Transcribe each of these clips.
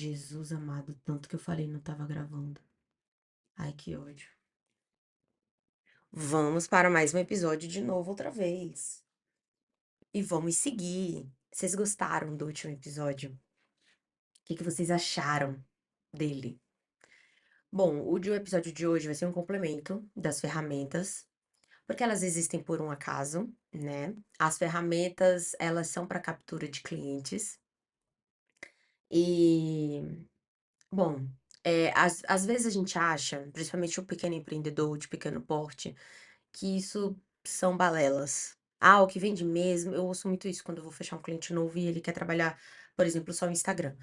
Jesus amado, tanto que eu falei não tava gravando. Ai, que ódio. Vamos para mais um episódio de novo outra vez. E vamos seguir. Vocês gostaram do último episódio? O que vocês acharam dele? Bom, o episódio de hoje vai ser um complemento das ferramentas, porque elas existem por um acaso, né? As ferramentas, elas são para captura de clientes. E Bom, às vezes a gente acha, principalmente o pequeno empreendedor de pequeno porte, que isso são balelas. Ah, o que vende mesmo, eu ouço muito isso quando eu vou fechar um cliente novo e ele quer trabalhar, por exemplo, só o Instagram.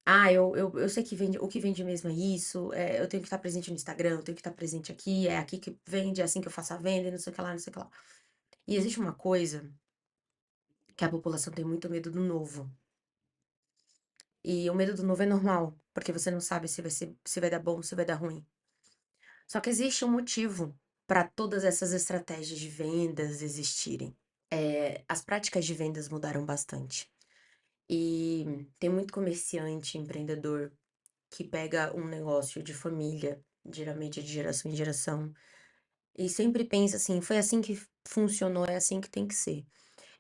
Ah, eu sei que vende, o que vende mesmo é isso, eu tenho que estar presente no Instagram, eu tenho que estar presente aqui, é aqui que vende, é assim que eu faço a venda, e não sei o que lá, não sei o que lá. E existe uma coisa que a população tem muito medo do novo. E o medo do novo é normal, porque você não sabe se vai dar bom, se vai dar ruim. Só que existe um motivo para todas essas estratégias de vendas existirem. As práticas de vendas mudaram bastante. E tem muito comerciante, empreendedor, que pega um negócio de família, geralmente de geração em geração, e sempre pensa assim: foi assim que funcionou, é assim que tem que ser.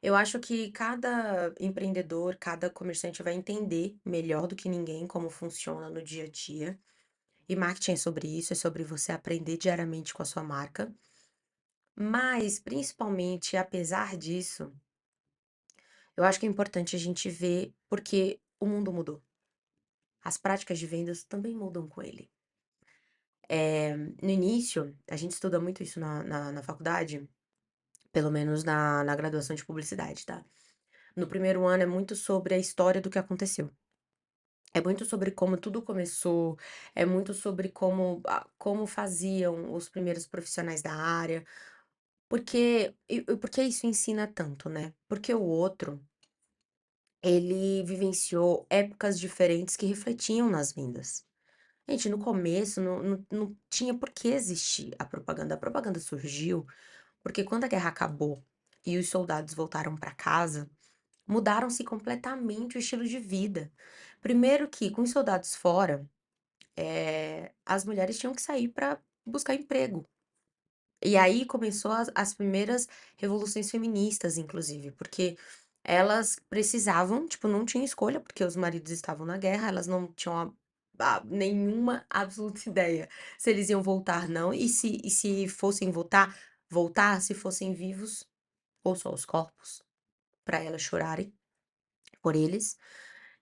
Eu acho que cada empreendedor, cada comerciante vai entender melhor do que ninguém como funciona no dia a dia. E marketing é sobre isso, é sobre você aprender diariamente com a sua marca. Mas, principalmente, apesar disso, eu acho que é importante a gente ver porque o mundo mudou. As práticas de vendas também mudam com ele. No início, a gente estuda muito isso na faculdade, pelo menos na graduação de publicidade, tá? No primeiro ano é muito sobre a história do que aconteceu. É muito sobre como tudo começou, é muito sobre como faziam os primeiros profissionais da área. Porque isso ensina tanto, né? Porque o outro, ele vivenciou épocas diferentes que refletiam nas vendas. Gente, no começo não tinha por que existir a propaganda. A propaganda surgiu porque quando a guerra acabou e os soldados voltaram para casa, mudaram-se completamente o estilo de vida. Primeiro que, com os soldados fora, as mulheres tinham que sair para buscar emprego. E aí começou as primeiras revoluções feministas, inclusive, porque elas precisavam, tipo, não tinha escolha, porque os maridos estavam na guerra, elas não tinham nenhuma absoluta ideia se eles iam voltar, não, e se fossem voltar se fossem vivos ou só os corpos, para elas chorarem por eles.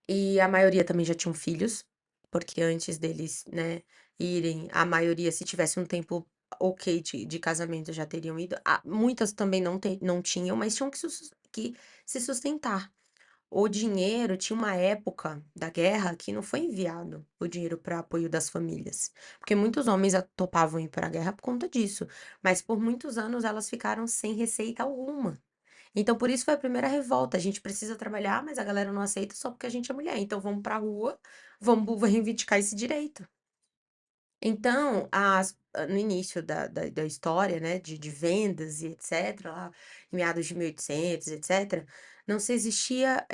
E a maioria também já tinham filhos, porque antes deles, né, irem, a maioria, se tivesse um tempo ok de casamento, já teriam ido. Ah, muitas também não tinham, mas tinham que se sustentar. O dinheiro, tinha uma época da guerra que não foi enviado o dinheiro para apoio das famílias, porque muitos homens topavam ir para a guerra por conta disso, mas por muitos anos elas ficaram sem receita alguma. Então, por isso foi a primeira revolta. A gente precisa trabalhar, mas a galera não aceita só porque a gente é mulher. Então, vamos pra rua, vamos reivindicar esse direito. Então, no início da história, né, de vendas e etc., lá, em meados de 1800, etc., não se existia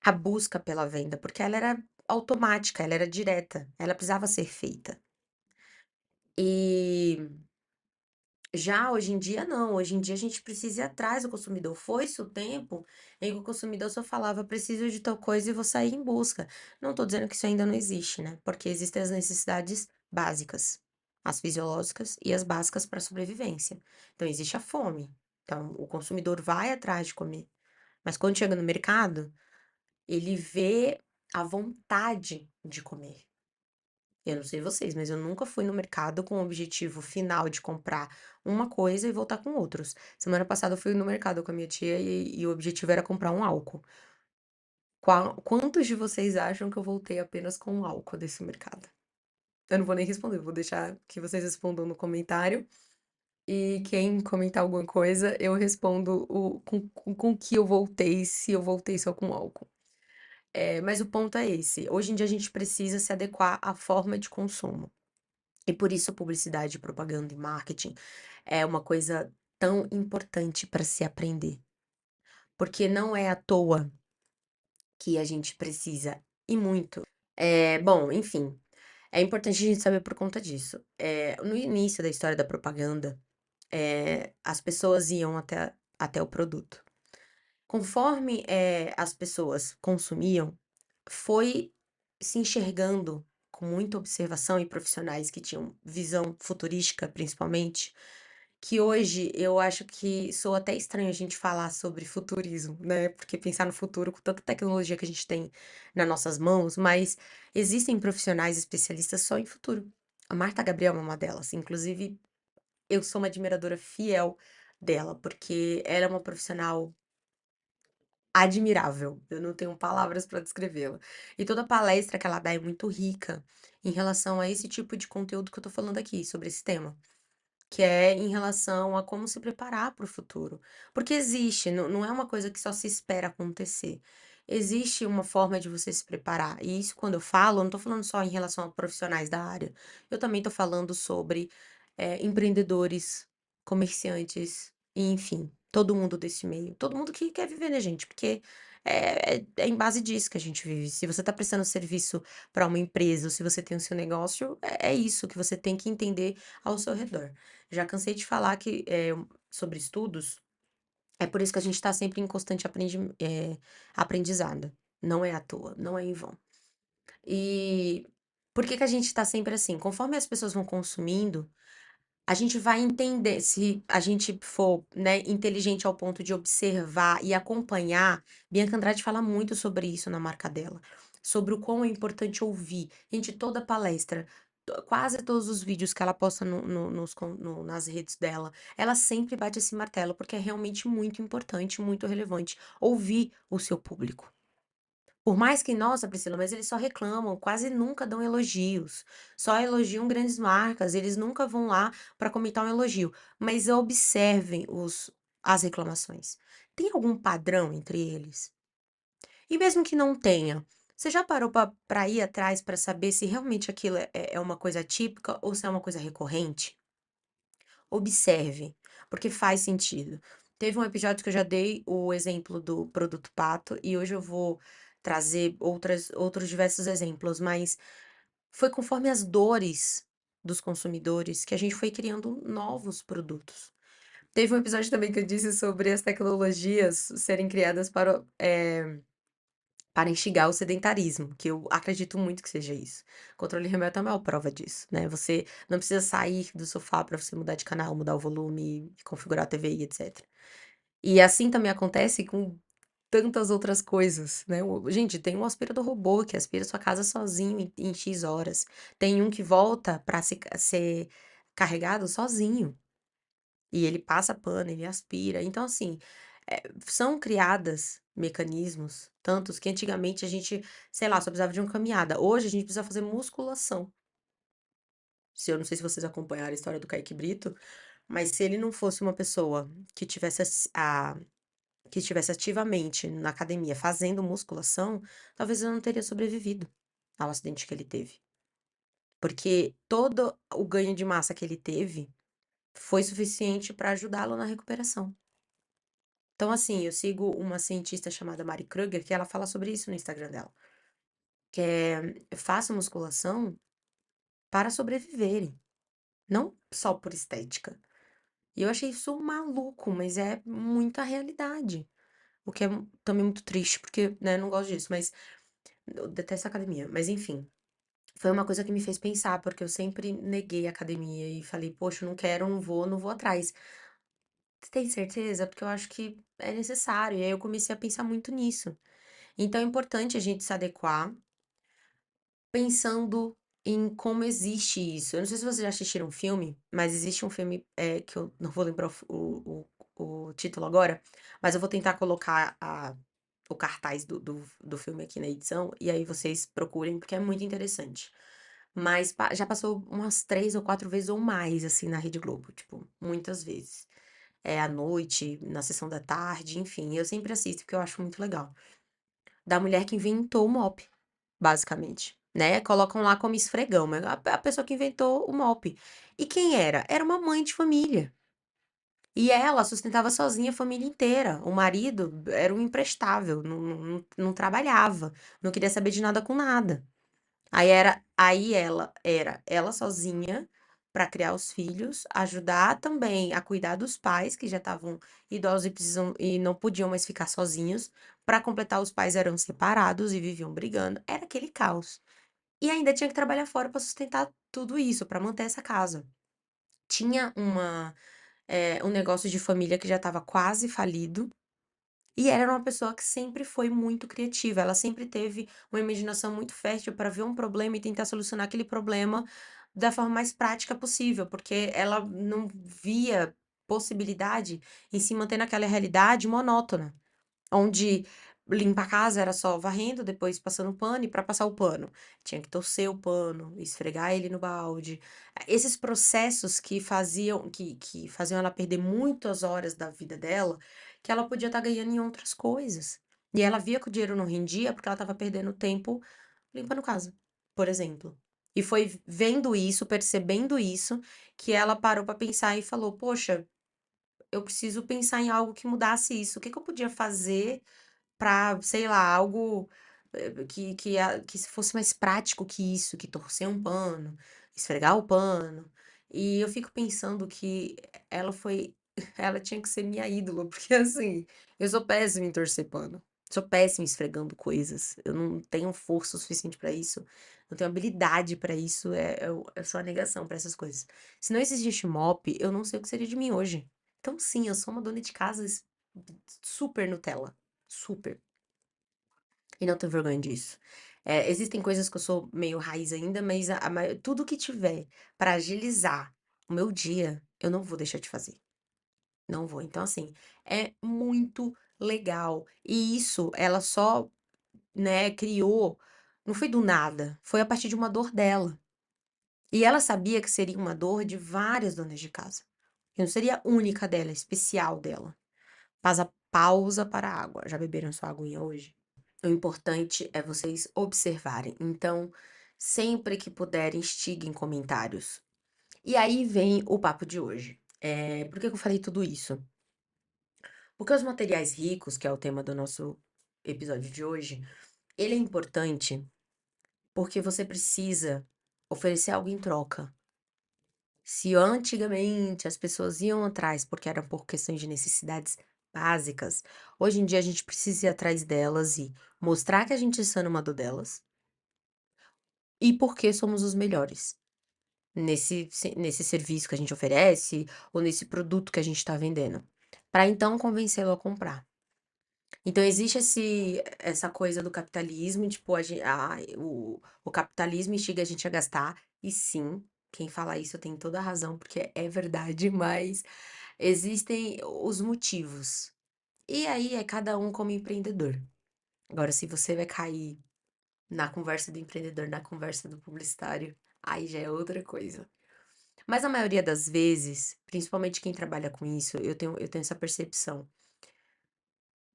a busca pela venda, porque ela era automática, ela era direta, ela precisava ser feita. E Já hoje em dia não, hoje em dia a gente precisa ir atrás do consumidor. Foi-se o tempo em que o consumidor só falava: preciso de tal coisa e vou sair em busca. Não estou dizendo que isso ainda não existe, né? Porque existem as necessidades básicas, as fisiológicas e as básicas para a sobrevivência. Então existe a fome. Então o consumidor vai atrás de comer. Mas quando chega no mercado, ele vê a vontade de comer. Eu não sei vocês, mas eu nunca fui no mercado com o objetivo final de comprar uma coisa e voltar com outros. Semana passada eu fui no mercado com a minha tia e o objetivo era comprar um álcool. Quantos de vocês acham que eu voltei apenas com um álcool desse mercado? Eu não vou nem responder, eu vou deixar que vocês respondam no comentário. E quem comentar alguma coisa, eu respondo com que eu voltei, se eu voltei só com álcool. Mas o ponto é esse. Hoje em dia a gente precisa se adequar à forma de consumo. E por isso publicidade, propaganda e marketing é uma coisa tão importante para se aprender. Porque não é à toa que a gente precisa. e muito. Bom, enfim, é importante a gente saber por conta disso. No início da história da propaganda, as pessoas iam até o produto. Conforme, as pessoas consumiam, foi se enxergando com muita observação e profissionais que tinham visão futurística, principalmente, que hoje eu acho que soa até estranho a gente falar sobre futurismo, né, porque pensar no futuro com tanta tecnologia que a gente tem nas nossas mãos, mas existem profissionais especialistas só em futuro. A Marta Gabriel é uma delas, inclusive eu sou uma admiradora fiel dela, porque ela é uma profissional admirável, eu não tenho palavras para descrevê-la. E toda palestra que ela dá é muito rica em relação a esse tipo de conteúdo que eu tô falando aqui, sobre esse tema. Que é em relação a como se preparar para o futuro. Porque existe, não é uma coisa que só se espera acontecer. Existe uma forma de você se preparar. E isso, quando eu falo, eu não estou falando só em relação a profissionais da área. Eu também estou falando sobre empreendedores, comerciantes, e, enfim, todo mundo desse meio. Todo mundo que quer viver, né, gente? Porque é em base disso que a gente vive. Se você está prestando serviço para uma empresa, ou se você tem o seu negócio, é isso que você tem que entender ao seu redor. Já cansei de falar que, sobre estudos, é por isso que a gente está sempre em constante aprendizado. Não é à toa, não é em vão. E por que que a gente está sempre assim? Conforme as pessoas vão consumindo, a gente vai entender, se a gente for, né, inteligente ao ponto de observar e acompanhar. Bianca Andrade fala muito sobre isso na marca dela, sobre o quão é importante ouvir. Gente, toda palestra, quase todos os vídeos que ela posta nas redes dela, ela sempre bate esse martelo, porque é realmente muito importante, muito relevante ouvir o seu público. Por mais que, nossa, Priscila, mas eles só reclamam, quase nunca dão elogios, só elogiam grandes marcas, eles nunca vão lá para comentar um elogio. Mas observem as reclamações. Tem algum padrão entre eles? E mesmo que não tenha, você já parou para ir atrás para saber se realmente aquilo é uma coisa típica ou se é uma coisa recorrente? Observe, porque faz sentido. Teve um episódio que eu já dei o exemplo do produto pato e hoje eu vou trazer outros diversos exemplos, mas foi conforme as dores dos consumidores que a gente foi criando novos produtos. Teve um episódio também que eu disse sobre as tecnologias serem criadas para instigar o sedentarismo, que eu acredito muito que seja isso. Controle remoto é a maior prova disso, né? Você não precisa sair do sofá para você mudar de canal, mudar o volume, configurar a TV e etc. E assim também acontece com tantas outras coisas, né? Gente, tem um aspirador robô que aspira sua casa sozinho em X horas. Tem um que volta para ser carregado sozinho. E ele passa pano, ele aspira. Então, assim, são criadas mecanismos, tantos que antigamente a gente, sei lá, só precisava de uma caminhada. Hoje a gente precisa fazer musculação. Se eu não sei se vocês acompanharam a história do Kaique Brito, mas se ele não fosse uma pessoa que estivesse ativamente na academia fazendo musculação, talvez eu não teria sobrevivido ao acidente que ele teve. Porque todo o ganho de massa que ele teve foi suficiente para ajudá-lo na recuperação. Então, assim, eu sigo uma cientista chamada Mari Kruger, que ela fala sobre isso no Instagram dela, que faça musculação para sobreviverem, não só por estética. E eu achei isso maluco, mas é muita realidade. O que é também muito triste, porque, né, eu não gosto disso, mas eu detesto academia. Mas enfim, foi uma coisa que me fez pensar, porque eu sempre neguei a academia e falei, poxa, eu não quero, não vou atrás. Você tem certeza? Porque eu acho que é necessário. E aí eu comecei a pensar muito nisso. Então é importante a gente se adequar pensando em como existe isso. Eu não sei se vocês já assistiram um filme, mas existe um filme que eu não vou lembrar o título agora, mas eu vou tentar colocar o cartaz do filme aqui na edição, e aí vocês procurem, porque é muito interessante. Mas já passou umas 3 ou 4 vezes ou mais, assim, na Rede Globo, tipo, muitas vezes. É à noite, na sessão da tarde, enfim, eu sempre assisto porque eu acho muito legal. Da mulher que inventou o mop, basicamente, né? Colocam lá como esfregão, mas a pessoa que inventou o mop. E quem era? Era uma mãe de família. E ela sustentava sozinha a família inteira. O marido era um imprestável, não trabalhava, não queria saber de nada com nada. Aí ela era ela sozinha para criar os filhos, ajudar também a cuidar dos pais que já estavam idosos e não podiam mais ficar sozinhos. Para completar, os pais eram separados e viviam brigando. Era aquele caos. E ainda tinha que trabalhar fora para sustentar tudo isso, para manter essa casa. Tinha um negócio de família que já estava quase falido. E ela era uma pessoa que sempre foi muito criativa, ela sempre teve uma imaginação muito fértil para ver um problema e tentar solucionar aquele problema da forma mais prática possível, porque ela não via possibilidade em se manter naquela realidade monótona. Onde limpar a casa era só varrendo, depois passando pano, e para passar o pano, tinha que torcer o pano, esfregar ele no balde. Esses processos que faziam ela perder muitas horas da vida dela, que ela podia estar ganhando em outras coisas. E ela via que o dinheiro não rendia porque ela estava perdendo tempo limpando casa, por exemplo. E foi vendo isso, percebendo isso, que ela parou para pensar e falou: "Poxa, eu preciso pensar em algo que mudasse isso. O que que eu podia fazer para, sei lá, algo, que fosse mais prático que isso, que torcer um pano, esfregar o pano". E eu fico pensando que ela foi ela tinha que ser minha ídola, porque, assim, eu sou péssima em torcer pano, sou péssima esfregando coisas, eu não tenho força o suficiente para isso, não tenho habilidade para isso, eu sou a negação para essas coisas. Se não existisse mop, eu não sei o que seria de mim hoje. Então sim, eu sou uma dona de casa super Nutella, super. E não tenho vergonha disso. Existem coisas que eu sou meio raiz ainda, mas tudo que tiver para agilizar o meu dia, eu não vou deixar de fazer. Não vou. Então, assim, é muito legal. E isso, ela só, né, criou, não foi do nada, foi a partir de uma dor dela. E ela sabia que seria uma dor de várias donas de casa. Que não seria única dela, especial dela. Pausa para a água. Já beberam sua aguinha hoje? O importante é vocês observarem. Então, sempre que puderem, instiguem comentários. E aí vem o papo de hoje. Por que que eu falei tudo isso? Porque os materiais ricos, que é o tema do nosso episódio de hoje, ele é importante porque você precisa oferecer algo em troca. Se antigamente as pessoas iam atrás porque era por questões de necessidades básicas, hoje em dia a gente precisa ir atrás delas e mostrar que a gente sana uma dor delas e porque somos os melhores nesse serviço que a gente oferece ou nesse produto que a gente está vendendo, para então convencê-lo a comprar. Então existe essa coisa do capitalismo, tipo, o capitalismo instiga a gente a gastar, e sim, quem fala isso tem toda a razão, porque é verdade, mas existem os motivos. E aí é cada um como empreendedor. Agora, se você vai cair na conversa do empreendedor, na conversa do publicitário, aí já é outra coisa. Mas a maioria das vezes, principalmente quem trabalha com isso, eu tenho essa percepção.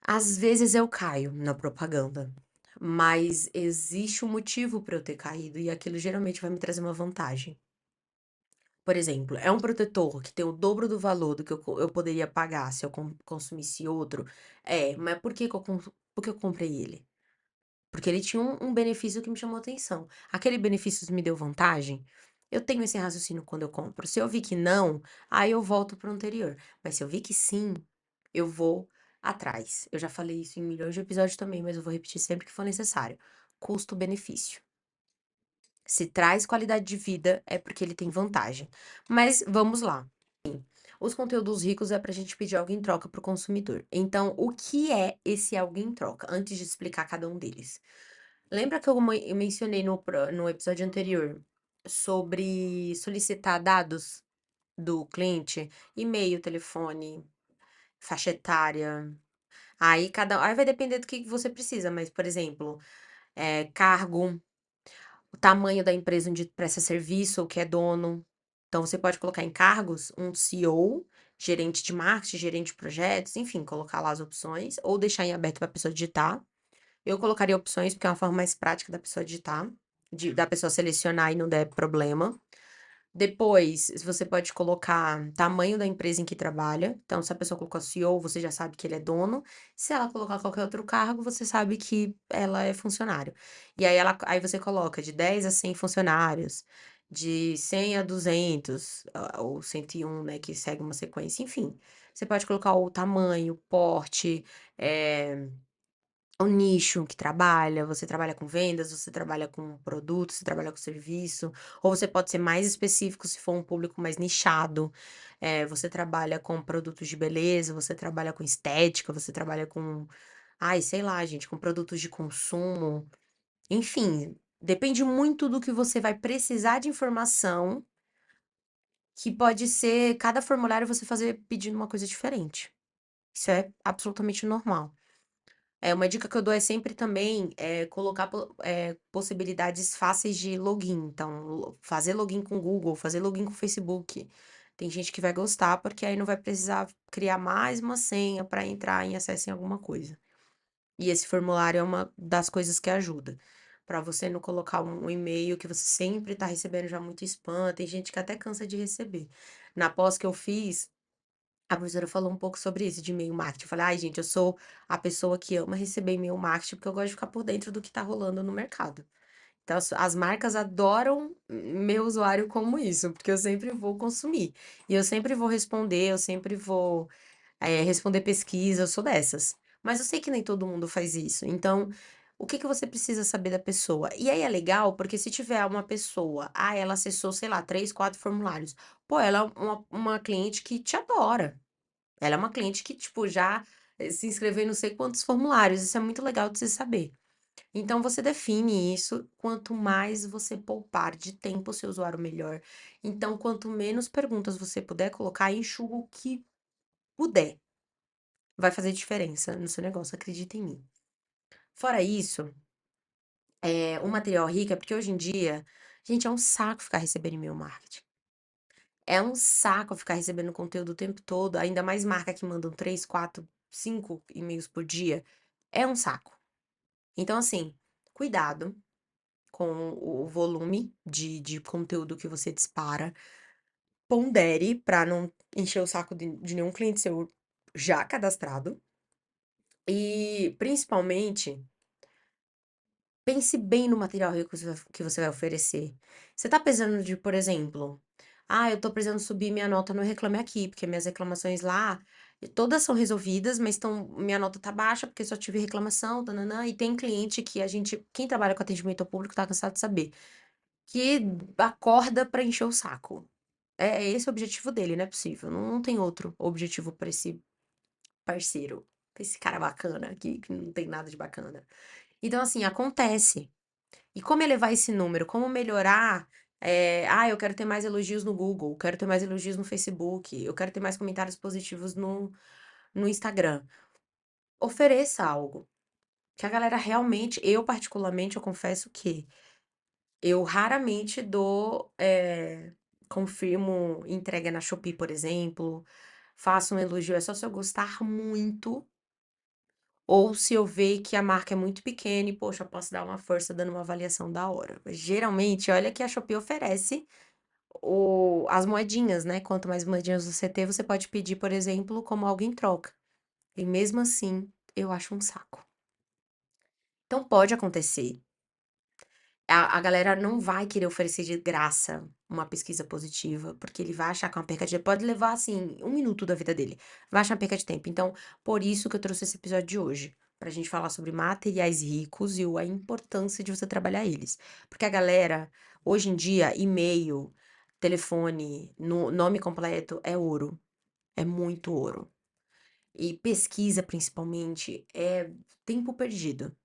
Às vezes eu caio na propaganda, mas existe um motivo para eu ter caído e aquilo geralmente vai me trazer uma vantagem. Por exemplo, é um protetor que tem o dobro do valor do que eu poderia pagar se eu consumisse outro. Mas por que eu comprei ele? Porque ele tinha um benefício que me chamou atenção. Aquele benefício me deu vantagem? Eu tenho esse raciocínio quando eu compro. Se eu vi que não, aí eu volto para o anterior. Mas se eu vi que sim, eu vou atrás. Eu já falei isso em milhões de episódios também, mas eu vou repetir sempre que for necessário. Custo-benefício. Se traz qualidade de vida, é porque ele tem vantagem. Mas vamos lá. Os conteúdos ricos é para a gente pedir algo em troca para o consumidor. Então, o que é esse algo em troca? Antes de explicar cada um deles. Lembra que eu mencionei no episódio anterior sobre solicitar dados do cliente? E-mail, telefone, faixa etária. Aí vai depender do que você precisa, mas, por exemplo, cargo, o tamanho da empresa onde presta serviço ou que é dono. Então, você pode colocar em cargos um CEO, gerente de marketing, gerente de projetos, enfim, colocar lá as opções, ou deixar em aberto para a pessoa digitar. Eu colocaria opções, porque é uma forma mais prática da pessoa digitar, da pessoa selecionar e não der problema. Depois, você pode colocar tamanho da empresa em que trabalha. Então, se a pessoa colocou CEO, você já sabe que ele é dono. Se ela colocar qualquer outro cargo, você sabe que ela é funcionário. E aí, aí você coloca de 10 a 100 funcionários, de 100 a 200, ou 101, né, que segue uma sequência. Enfim, você pode colocar o tamanho, o porte, eh, o nicho que trabalha, você trabalha com vendas, você trabalha com produto, você trabalha com serviço, ou você pode ser mais específico se for um público mais nichado. Você trabalha com produtos de beleza, você trabalha com estética, você trabalha com, ai, sei lá, gente, com produtos de consumo. Enfim, depende muito do que você vai precisar de informação, que pode ser cada formulário você fazer pedindo uma coisa diferente. Isso é absolutamente normal. Uma dica que eu dou é sempre também, colocar possibilidades fáceis de login. Então, fazer login com o Google, fazer login com o Facebook. Tem gente que vai gostar, porque aí não vai precisar criar mais uma senha para entrar em acesso em alguma coisa. E esse formulário é uma das coisas que ajuda. Para você não colocar um e-mail que você sempre está recebendo já muito spam. Tem gente que até cansa de receber. Na pós que eu fiz, a professora falou um pouco sobre isso, de e-mail marketing. Eu falei: "Ai, gente, eu sou a pessoa que ama receber e-mail marketing, porque eu gosto de ficar por dentro do que tá rolando no mercado". Então as marcas adoram meu usuário como isso, porque eu sempre vou consumir. E eu sempre vou responder, eu sempre vou, responder pesquisa, eu sou dessas. Mas eu sei que nem todo mundo faz isso, então, o que que você precisa saber da pessoa? E aí é legal, porque se tiver uma pessoa, ela acessou, sei lá, 3, 4 formulários. Pô, ela é uma cliente que te adora. Ela é uma cliente que, tipo, já, se inscreveu em não sei quantos formulários, isso é muito legal de se saber. Então você define isso, quanto mais você poupar de tempo o seu usuário, melhor. Então, quanto menos perguntas você puder colocar, enxuga o que puder, vai fazer diferença no seu negócio, acredita em mim. Fora isso, o material rico é porque hoje em dia, gente, é um saco ficar recebendo e-mail marketing. É um saco ficar recebendo conteúdo o tempo todo, ainda mais marca que mandam 3, 4, 5 e-mails por dia. É um saco. Então, assim, cuidado com o volume de conteúdo que você dispara. Pondere para não encher o saco de nenhum cliente seu já cadastrado. E, principalmente, pense bem no material rico que você vai oferecer. Você tá precisando de, por exemplo, eu tô precisando subir minha nota no Reclame Aqui, porque minhas reclamações lá, todas são resolvidas, mas minha nota tá baixa porque só tive reclamação, tananã, e tem cliente que quem trabalha com atendimento ao público tá cansado de saber, que acorda pra encher o saco. É esse o objetivo dele, não é possível. Não tem outro objetivo pra esse parceiro, pra esse cara bacana que não tem nada de bacana. Então, assim, acontece. E como elevar esse número? Como melhorar? Eu quero ter mais elogios no Google, quero ter mais elogios no Facebook, eu quero ter mais comentários positivos no Instagram. Ofereça algo. Que a galera realmente, eu particularmente, eu confesso que eu raramente confirmo entrega na Shopee, por exemplo, faço um elogio, é só se eu gostar muito ou se eu ver que a marca é muito pequena e, poxa, eu posso dar uma força dando uma avaliação da hora. Mas, geralmente, olha que a Shopee oferece as moedinhas, né? Quanto mais moedinhas você ter, você pode pedir, por exemplo, como algo em troca. E mesmo assim, eu acho um saco. Então pode acontecer. A galera não vai querer oferecer de graça uma pesquisa positiva, porque ele vai achar que é uma perca de tempo. Pode levar, assim, 1 minuto da vida dele. Vai achar uma perca de tempo. Então, por isso que eu trouxe esse episódio de hoje. Pra gente falar sobre materiais ricos e a importância de você trabalhar eles. Porque a galera, hoje em dia, e-mail, telefone, nome completo é ouro. É muito ouro. E pesquisa, principalmente, é tempo perdido.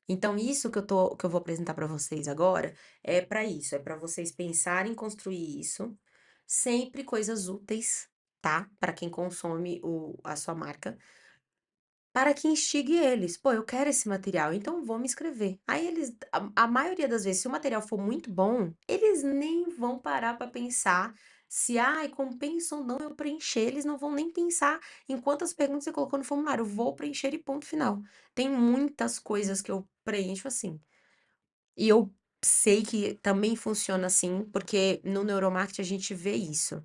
Então, isso que eu vou apresentar para vocês agora é para isso, é para vocês pensarem em construir isso, sempre coisas úteis, tá? Para quem consome a sua marca, para que instigue eles. Pô, eu quero esse material, então vou me inscrever. Aí a maioria das vezes, se o material for muito bom, eles nem vão parar para pensar se, compensa ou não eu preencher. Eles não vão nem pensar em quantas perguntas você colocou no formulário. Eu vou preencher e ponto final. Tem muitas coisas que eu preencho assim. E eu sei que também funciona assim, porque no neuromarketing a gente vê isso.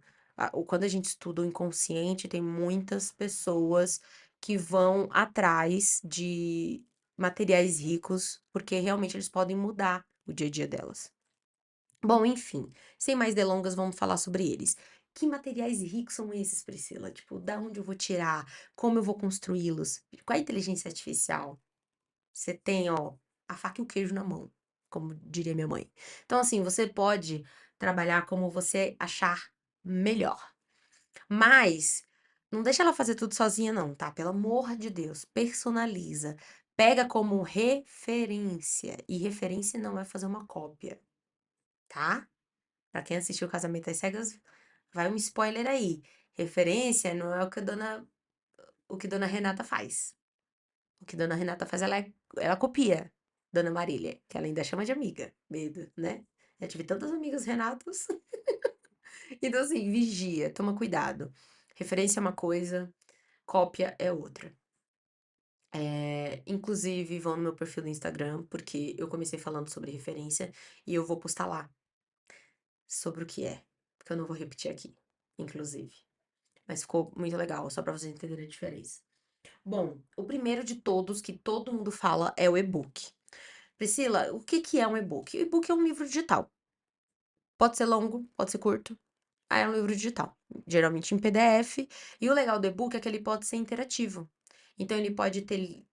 Quando a gente estuda o inconsciente, tem muitas pessoas que vão atrás de materiais ricos, porque realmente eles podem mudar o dia a dia delas. Bom, enfim, sem mais delongas, vamos falar sobre eles. Que materiais ricos são esses, Priscila? Tipo, da onde eu vou tirar? Como eu vou construí-los? Com a inteligência artificial, você tem, ó, a faca e o queijo na mão, como diria minha mãe. Então, assim, você pode trabalhar como você achar melhor. Mas não deixa ela fazer tudo sozinha, não, tá? Pelo amor de Deus, personaliza. Pega como referência. E referência não é fazer uma cópia, tá? Pra quem assistiu Casamento às Cegas, vai um spoiler aí. Referência não é o que Dona Renata faz. O que Dona Renata faz, ela copia Dona Marília, que ela ainda chama de amiga. Medo, né? Já tive tantas amigas Renatos. Então, assim, vigia, toma cuidado. Referência é uma coisa, cópia é outra. Inclusive, vão no meu perfil do Instagram, porque eu comecei falando sobre referência e eu vou postar lá sobre o que é. Porque eu não vou repetir aqui, inclusive. Mas ficou muito legal, só pra vocês entenderem a diferença. Bom, o primeiro de todos que todo mundo fala é o e-book. Priscila, o que que é um e-book? O e-book é um livro digital. Pode ser longo, pode ser curto. É um livro digital, geralmente em PDF. E o legal do e-book é que ele pode ser interativo. Então, ele pode ter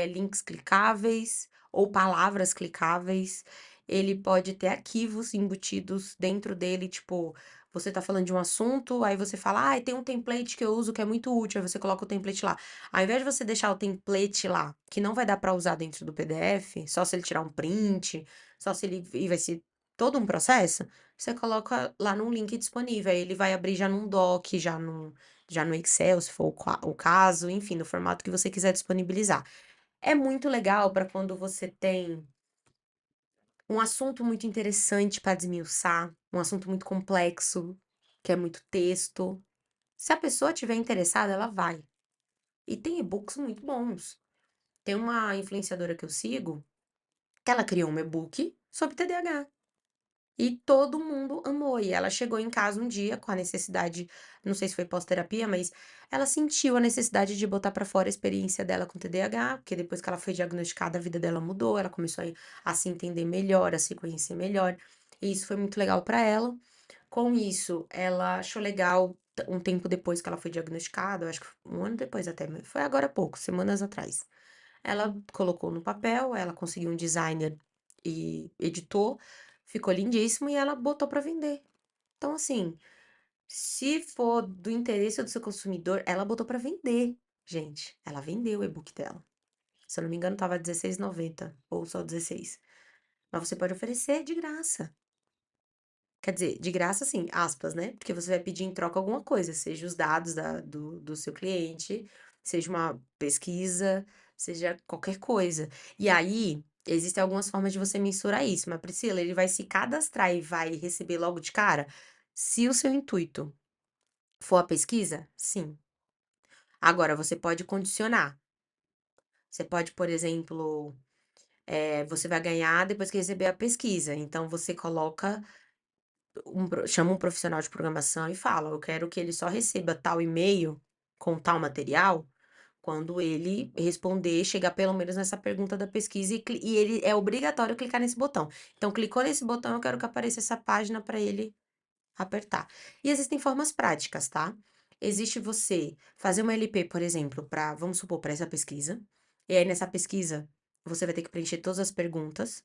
links clicáveis ou palavras clicáveis. Ele pode ter arquivos embutidos dentro dele, tipo, você tá falando de um assunto, aí você fala, tem um template que eu uso que é muito útil, aí você coloca o template lá. Ao invés de você deixar o template lá, que não vai dar para usar dentro do PDF, só se ele tirar um print, só se ele. E vai ser todo um processo. Você coloca lá num link disponível, aí ele vai abrir já num doc, já no Excel, se for o caso, enfim, no formato que você quiser disponibilizar. É muito legal para quando você tem um assunto muito interessante para desmiuçar, um assunto muito complexo, que é muito texto. Se a pessoa tiver interessada, ela vai. E tem e-books muito bons. Tem uma influenciadora que eu sigo, que ela criou um e-book sobre TDAH. E todo mundo amou. E ela chegou em casa um dia com a necessidade, não sei se foi pós-terapia, mas ela sentiu a necessidade de botar pra fora a experiência dela com TDAH, porque depois que ela foi diagnosticada, a vida dela mudou, ela começou a se entender melhor, a se conhecer melhor. E isso foi muito legal pra ela. Com isso, ela achou legal um tempo depois que ela foi diagnosticada, eu acho que um ano depois até, mas foi agora há pouco, semanas atrás. Ela colocou no papel, ela conseguiu um designer e editou, ficou lindíssimo e ela botou para vender. Então, assim, se for do interesse do seu consumidor, ela botou para vender. Gente, ela vendeu o e-book dela. Se eu não me engano, tava R$16,90 ou só 16. Mas você pode oferecer de graça. Quer dizer, de graça, assim, aspas, né? Porque você vai pedir em troca alguma coisa, seja os dados do seu cliente, seja uma pesquisa, seja qualquer coisa. E aí, existem algumas formas de você mensurar isso. Mas, Priscila, ele vai se cadastrar e vai receber logo de cara? Se o seu intuito for a pesquisa, sim. Agora, você pode condicionar. Você pode, por exemplo, você vai ganhar depois que receber a pesquisa. Então, você coloca chama um profissional de programação e fala: "Eu quero que ele só receba tal e-mail com tal material quando ele responder, chegar pelo menos nessa pergunta da pesquisa e ele é obrigatório clicar nesse botão. Então clicou nesse botão, eu quero que apareça essa página para ele apertar". E existem formas práticas, tá? Existe você fazer uma LP, por exemplo, para, vamos supor, para essa pesquisa, e aí nessa pesquisa você vai ter que preencher todas as perguntas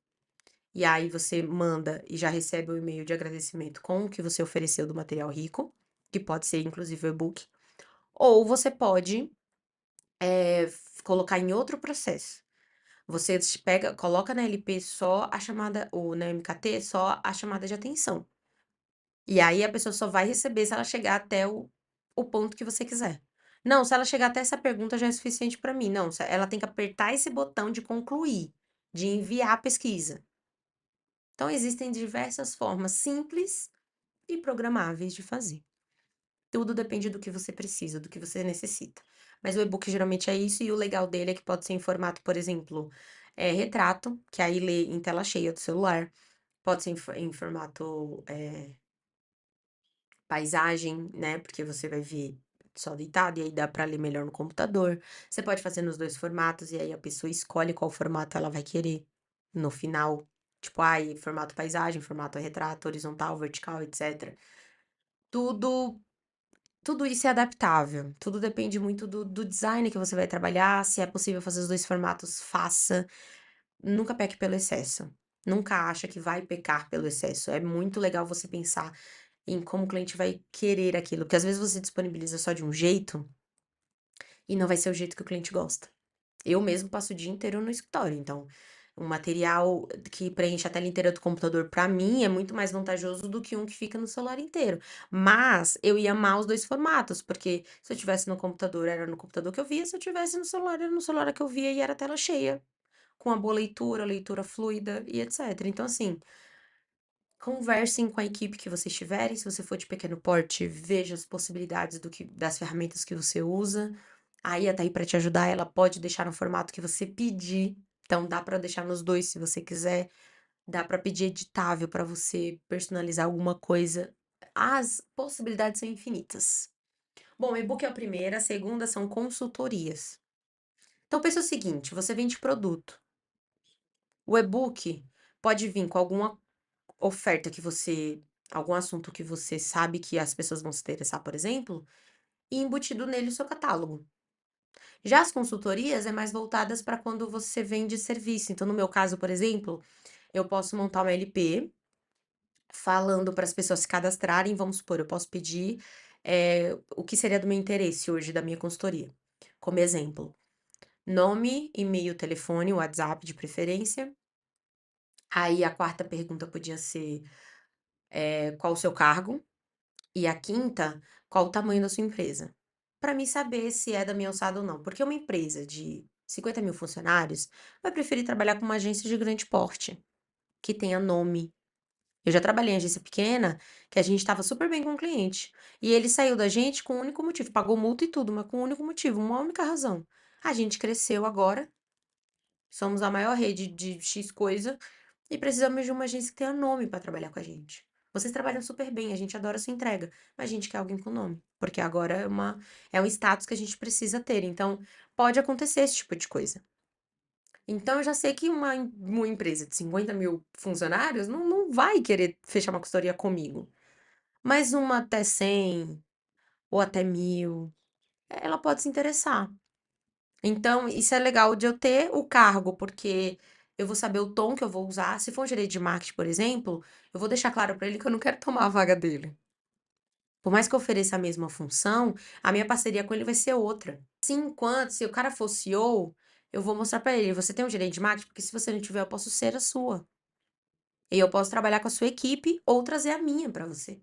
e aí você manda e já recebe o e-mail de agradecimento com o que você ofereceu do material rico, que pode ser inclusive o e-book. Ou você pode colocar em outro processo. Você pega, coloca na LP só a chamada, ou na MKT só a chamada de atenção. E aí a pessoa só vai receber se ela chegar até o ponto que você quiser. Não, se ela chegar até essa pergunta já é suficiente para mim. Não, ela tem que apertar esse botão de concluir, de enviar a pesquisa. Então, existem diversas formas simples e programáveis de fazer. Tudo depende do que você precisa, do que você necessita. Mas o e-book geralmente é isso, e o legal dele é que pode ser em formato, por exemplo, retrato, que aí lê em tela cheia do celular. pode ser em formato, paisagem, né, porque você vai ver só deitado e aí dá pra ler melhor no computador. Você pode fazer nos 2 formatos e aí a pessoa escolhe qual formato ela vai querer no final. Tipo, ai, formato paisagem, formato retrato, horizontal, vertical, etcétera. Tudo tudo isso é adaptável, tudo depende muito do design que você vai trabalhar, se é possível fazer os 2 formatos, faça. Nunca peque pelo excesso. Nunca acha que vai pecar pelo excesso. É muito legal você pensar em como o cliente vai querer aquilo, porque às vezes você disponibiliza só de um jeito e não vai ser o jeito que o cliente gosta. Eu mesmo passo o dia inteiro no escritório, então um material que preenche a tela inteira do computador para mim é muito mais vantajoso do que um que fica no celular inteiro. Mas eu ia amar os 2 formatos, porque se eu tivesse no computador era no computador que eu via, se eu tivesse no celular era no celular que eu via e era tela cheia, com uma boa leitura, leitura fluida e etc. Então assim, conversem com a equipe que vocês tiverem, se você for de pequeno porte, veja as possibilidades das ferramentas que você usa. Aí a tá aí para te ajudar, ela pode deixar no formato que você pedir. Então dá para deixar nos 2 se você quiser, dá para pedir editável para você personalizar alguma coisa. As possibilidades são infinitas. Bom, e-book é a primeira, a segunda são consultorias. Então pensa o seguinte, você vende produto. O e-book pode vir com alguma oferta que você algum assunto que você sabe que as pessoas vão se interessar, por exemplo, e embutido nele o seu catálogo. Já as consultorias é mais voltadas para quando você vende serviço. Então, no meu caso, por exemplo, eu posso montar uma LP falando para as pessoas se cadastrarem, vamos supor, eu posso pedir, o que seria do meu interesse hoje da minha consultoria. Como exemplo, nome, e-mail, telefone, WhatsApp de preferência. Aí a quarta pergunta podia ser, qual o seu cargo? E a quinta, qual o tamanho da sua empresa? Para mim saber se é da minha alçada ou não. Porque uma empresa de 50.000 funcionários vai preferir trabalhar com uma agência de grande porte, que tenha nome. Eu já trabalhei em agência pequena, que a gente estava super bem com o cliente. E ele saiu da gente com um único motivo, pagou multa e tudo, mas com um único motivo, uma única razão. A gente cresceu agora, somos a maior rede de X coisa, e precisamos de uma agência que tenha nome para trabalhar com a gente. Vocês trabalham super bem, a gente adora sua entrega, mas a gente quer alguém com nome, porque agora é um status que a gente precisa ter. Então, pode acontecer esse tipo de coisa. Então, eu já sei que uma empresa de 50.000 funcionários não vai querer fechar uma consultoria comigo. Mas uma até 100 ou até 1.000, ela pode se interessar. Então, isso é legal de eu ter o cargo, porque eu vou saber o tom que eu vou usar. Se for um gerente de marketing, por exemplo, eu vou deixar claro para ele que eu não quero tomar a vaga dele. Por mais que eu ofereça a mesma função, a minha parceria com ele vai ser outra. Assim, enquanto, se o cara for CEO, eu vou mostrar para ele, você tem um gerente de marketing? Porque se você não tiver, eu posso ser a sua. E eu posso trabalhar com a sua equipe ou trazer a minha para você.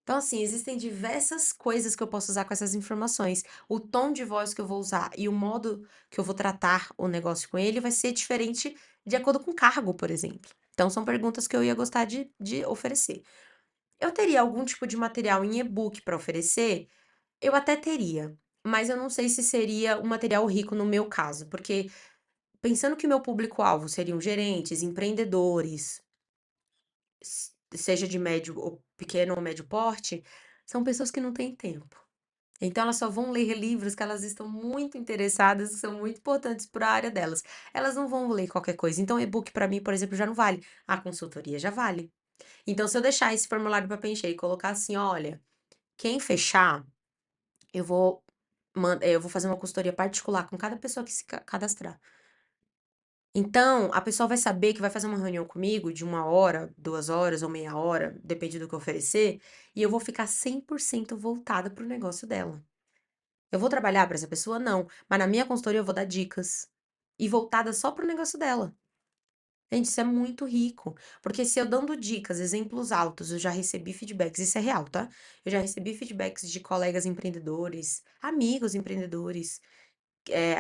Então, assim, existem diversas coisas que eu posso usar com essas informações. O tom de voz que eu vou usar e o modo que eu vou tratar o negócio com ele vai ser diferente de acordo com o cargo, por exemplo. Então, são perguntas que eu ia gostar de oferecer. Eu teria algum tipo de material em e-book para oferecer? Eu até teria, mas eu não sei se seria um material rico no meu caso, porque pensando que o meu público-alvo seriam gerentes, empreendedores, seja de médio ou pequeno ou médio porte, são pessoas que não têm tempo. Então elas só vão ler livros que elas estão muito interessadas, que são muito importantes para a área delas. Elas não vão ler qualquer coisa. Então, e-book para mim, por exemplo, já não vale. A consultoria já vale. Então, se eu deixar esse formulário para preencher e colocar assim, olha, quem fechar, eu vou eu vou fazer uma consultoria particular com cada pessoa que se cadastrar. Então, a pessoa vai saber que vai fazer uma reunião comigo de 1 hora, 2 horas ou meia hora, depende do que eu oferecer, e eu vou ficar 100% voltada para o negócio dela. Eu vou trabalhar para essa pessoa? Não, mas na minha consultoria eu vou dar dicas e voltada só para o negócio dela. Gente, isso é muito rico, porque se eu dando dicas, exemplos altos, eu já recebi feedbacks, isso é real, tá? Eu já recebi feedbacks de colegas empreendedores, amigos empreendedores,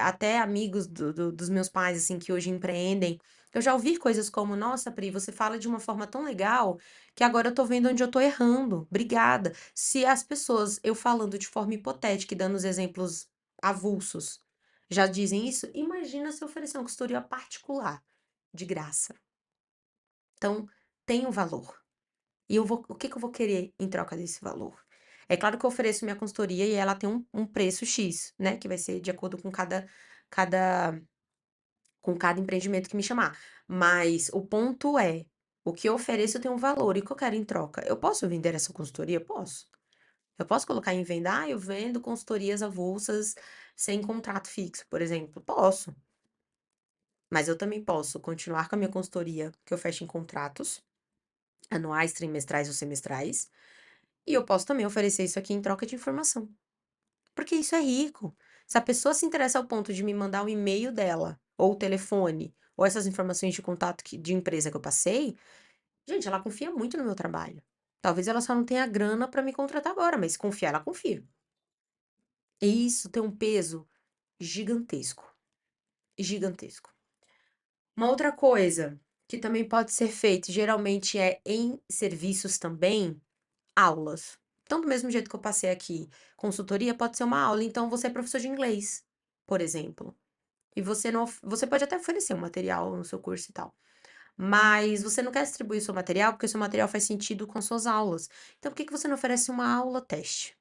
até amigos dos meus pais, assim, que hoje empreendem. Eu já ouvi coisas como: Nossa, Pri, você fala de uma forma tão legal que agora eu tô vendo onde eu tô errando. Obrigada. Se as pessoas, eu falando de forma hipotética e dando os exemplos avulsos, já dizem isso, imagina se eu oferecer uma consultoria particular, de graça. Então, tem um valor. E eu vou o que que eu vou querer em troca desse valor? É claro que eu ofereço minha consultoria e ela tem um preço X, né, que vai ser de acordo com cada cada empreendimento que me chamar. Mas o ponto é, o que eu ofereço tem um valor e o que eu quero em troca? Eu posso vender essa consultoria? Posso. Eu posso colocar em venda: "Ah, eu vendo consultorias avulsas sem contrato fixo", por exemplo. Posso, mas eu também posso continuar com a minha consultoria, que eu fecho em contratos anuais, trimestrais ou semestrais, e eu posso também oferecer isso aqui em troca de informação, porque isso é rico. Se a pessoa se interessa ao ponto de me mandar o e-mail dela, ou o telefone, ou essas informações de contato de empresa que eu passei, gente, ela confia muito no meu trabalho. Talvez ela só não tenha grana para me contratar agora, mas confiar, ela confia. E isso tem um peso gigantesco, gigantesco. Uma outra coisa que também pode ser feito, geralmente é em serviços também, aulas. Então, do mesmo jeito que eu passei aqui, consultoria pode ser uma aula. Então, você é professor de inglês, por exemplo, e você não, você pode até oferecer um material no seu curso e tal, mas você não quer distribuir o seu material porque o seu material faz sentido com suas aulas. Então, por que que você não oferece uma aula teste?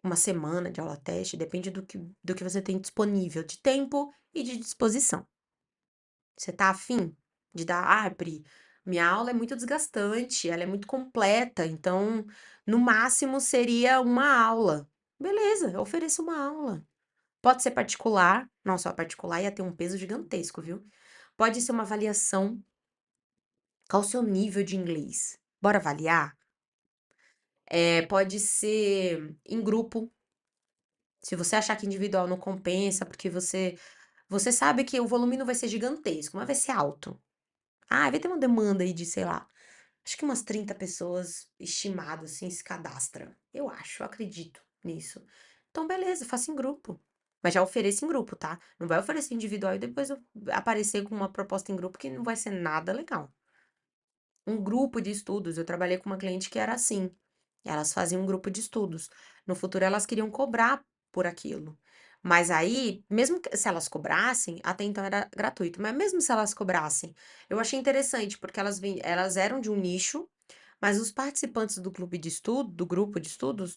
Uma semana de aula teste, depende do que você tem disponível de tempo e de disposição. Você tá afim de dar, ah, Pri, minha aula é muito desgastante, ela é muito completa, então no máximo seria uma aula. Beleza, eu ofereço uma aula. Pode ser particular, nossa, a particular ia ter um peso gigantesco, viu? Pode ser uma avaliação, qual o seu nível de inglês? Bora avaliar? Pode ser em grupo, se você achar que individual não compensa, porque você sabe que o volume não vai ser gigantesco, mas vai ser alto. Ah, vai ter uma demanda aí de, sei lá, acho que umas 30 pessoas estimado, assim, se cadastra. Eu acho, eu acredito nisso. Então, beleza, faça em grupo. Mas já ofereça em grupo, tá? Não vai oferecer individual e depois eu aparecer com uma proposta em grupo que não vai ser nada legal. Um grupo de estudos, eu trabalhei com uma cliente que era assim. Elas faziam um grupo de estudos. No futuro, elas queriam cobrar por aquilo. Mas aí, mesmo se elas cobrassem, até então era gratuito, mas mesmo se elas cobrassem, eu achei interessante, porque elas eram de um nicho, mas os participantes do clube de estudo, do grupo de estudos,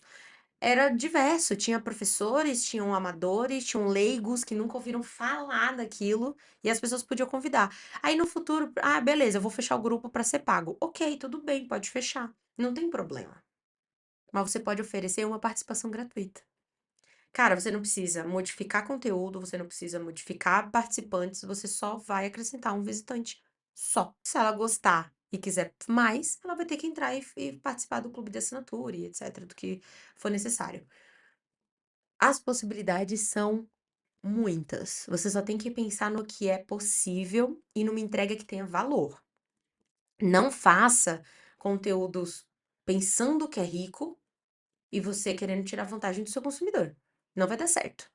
era diverso. Tinha professores, tinham amadores, tinham leigos que nunca ouviram falar daquilo, e as pessoas podiam convidar. Aí no futuro, ah, beleza, eu vou fechar o grupo para ser pago. Ok, tudo bem, pode fechar. Não tem problema. Mas você pode oferecer uma participação gratuita. Cara, você não precisa modificar conteúdo, você não precisa modificar participantes, você só vai acrescentar um visitante. Só. Se ela gostar e quiser mais, ela vai ter que entrar e participar do clube de assinatura e etc, do que for necessário. As possibilidades são muitas. Você só tem que pensar no que é possível e numa entrega que tenha valor. Não faça conteúdos pensando que é rico e você querendo tirar vantagem do seu consumidor. Não vai dar certo.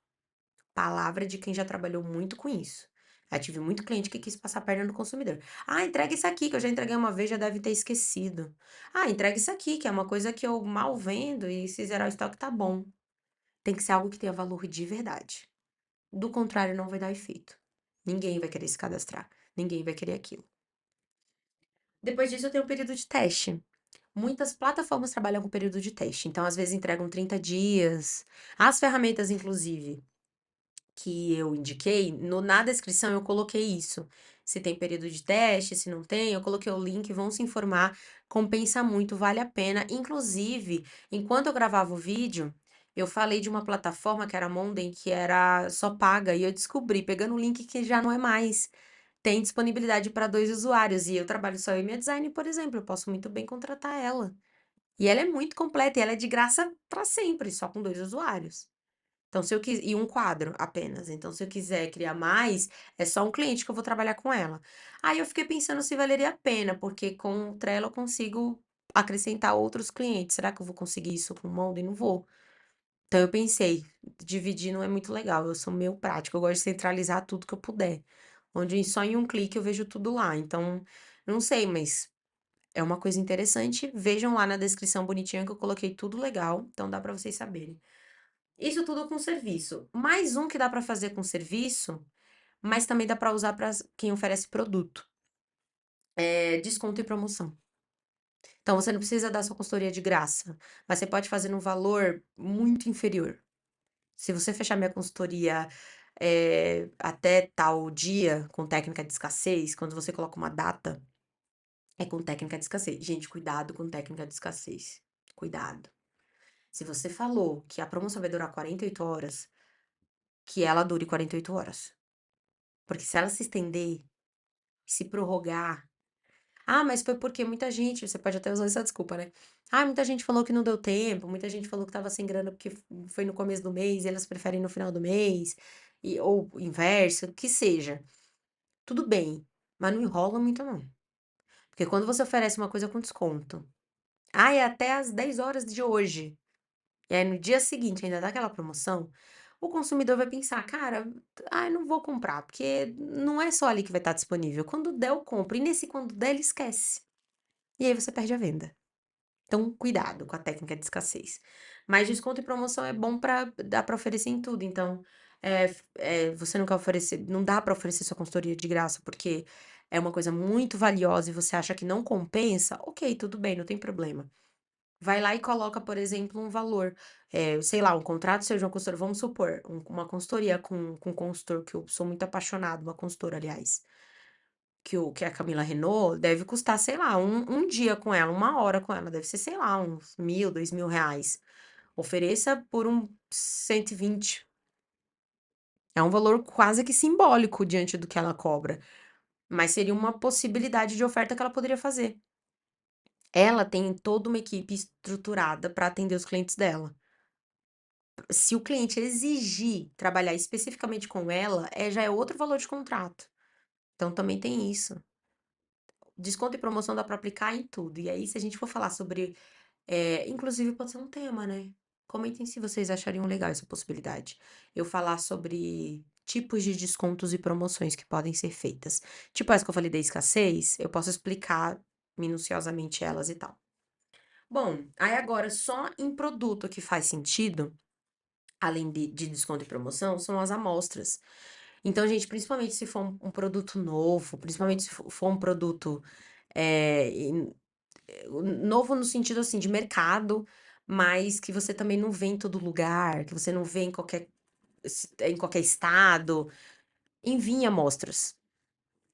Palavra de quem já trabalhou muito com isso. Já tive muito cliente que quis passar a perna no consumidor. Ah, entrega isso aqui, que eu já entreguei uma vez, já deve ter esquecido. Ah, entrega isso aqui, que é uma coisa que eu mal vendo e se zerar o estoque tá bom. Tem que ser algo que tenha valor de verdade. Do contrário, não vai dar efeito. Ninguém vai querer se cadastrar. Ninguém vai querer aquilo. Depois disso, eu tenho um período de teste. Muitas plataformas trabalham com período de teste, então às vezes entregam 30 dias. As ferramentas, inclusive, que eu indiquei, na descrição eu coloquei isso. Se tem período de teste, se não tem, eu coloquei o link, vão se informar. Compensa muito, vale a pena. Inclusive, enquanto eu gravava o vídeo, eu falei de uma plataforma que era a Mondem, que era só paga, e eu descobri, pegando o link, que já não é mais. Tem disponibilidade para 2 usuários, e eu trabalho só eu e minha design, por exemplo, eu posso muito bem contratar ela. E ela é muito completa, e ela é de graça para sempre, só com 2 usuários. Então, se eu quis e um quadro apenas. Então, se eu quiser criar mais, é só um cliente que eu vou trabalhar com ela. Aí eu fiquei pensando se valeria a pena, porque com o Trello eu consigo acrescentar outros clientes. Será que eu vou conseguir isso com o Monday? Não vou. Então eu pensei, dividir não é muito legal. Eu sou meio prática, eu gosto de centralizar tudo que eu puder. Onde só em um clique eu vejo tudo lá. Então, não sei, mas é uma coisa interessante. Vejam lá na descrição bonitinha que eu coloquei tudo legal, então dá pra vocês saberem. Isso tudo com serviço. Mais um que dá para fazer com serviço, mas também dá para usar para quem oferece produto. É desconto e promoção. Então você não precisa dar sua consultoria de graça, mas você pode fazer num valor muito inferior. Se você fechar minha consultoria, até tal dia, com técnica de escassez, quando você coloca uma data, é com técnica de escassez. Gente, cuidado com técnica de escassez. Cuidado. Se você falou que a promoção vai durar 48 horas, que ela dure 48 horas. Porque se ela se estender, se prorrogar. Ah, mas foi porque muita gente, você pode até usar essa desculpa, né? Ah, muita gente falou que não deu tempo, muita gente falou que tava sem grana porque foi no começo do mês e elas preferem no final do mês, ou o inverso, o que seja. Tudo bem, mas não enrola muito não. Porque quando você oferece uma coisa com desconto, ah, é até às 10 horas de hoje. E aí no dia seguinte ainda dá aquela promoção, o consumidor vai pensar, cara, ai, não vou comprar, porque não é só ali que vai estar disponível. Quando der, eu compro. E nesse quando der, ele esquece. E aí você perde a venda. Então, cuidado com a técnica de escassez. Mas desconto e promoção é bom para dar para oferecer em tudo. Então, você não quer oferecer, não dá para oferecer sua consultoria de graça porque é uma coisa muito valiosa e você acha que não compensa, ok, tudo bem, não tem problema. Vai lá e coloca, por exemplo, um valor, sei lá, um contrato seja uma consultora, vamos supor, uma consultoria com um consultor que eu sou muito apaixonada, uma consultora, aliás, que é a Camila Renault, deve custar, sei lá, um dia com ela, uma hora com ela, deve ser, sei lá, uns 1.000, R$ 2.000. Ofereça por 120. É um valor quase que simbólico diante do que ela cobra, mas seria uma possibilidade de oferta que ela poderia fazer. Ela tem toda uma equipe estruturada para atender os clientes dela. Se o cliente exigir trabalhar especificamente com ela, já é outro valor de contrato. Então também tem isso. Desconto e promoção dá para aplicar em tudo. E aí, se a gente for falar sobre, inclusive pode ser um tema, né? Comentem se vocês achariam legal essa possibilidade. Eu falar sobre tipos de descontos e promoções que podem ser feitas. Tipo essa que eu falei da escassez, eu posso explicar minuciosamente elas e tal. Bom, aí agora só em produto que faz sentido, além de desconto e promoção, são as amostras. Então, gente, principalmente se for um produto novo, principalmente se for um produto novo no sentido assim de mercado, mas que você também não vê em todo lugar, que você não vê em qualquer estado, envie amostras.